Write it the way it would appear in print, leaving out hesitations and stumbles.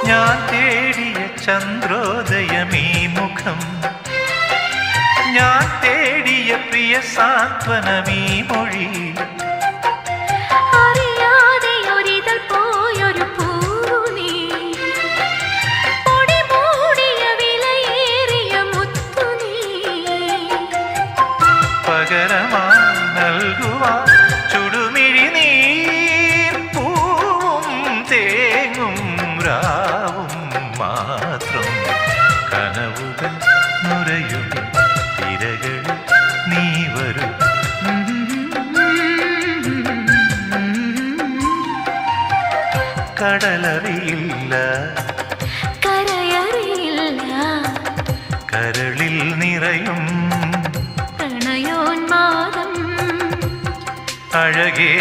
ഞാൻ തേടിയ ചന്ദ്രോദയമീ മുഖം, ഞാൻ തേടിയ പ്രിയ സാന്ത്വനമീ മൊഴി. അറിയാതെ ഒരിതൾ പോയൊരു പൂവു നീ, പൊടി മൂടിയ വിലയേറിയ മുത്തു നീ. പകരമായി നൽകുവാൻ ചുടുമിഴി നീ, പൂവും തേങ്ങും രാവും മാത്രം. കനവുകൾ നുരയും തിരകളിൽ നീ വരും. കടലറിയില്ല, കരയറിയില്ല, കരളിൽ നിറയും പ്രണയോന്മാദം അഴകേ.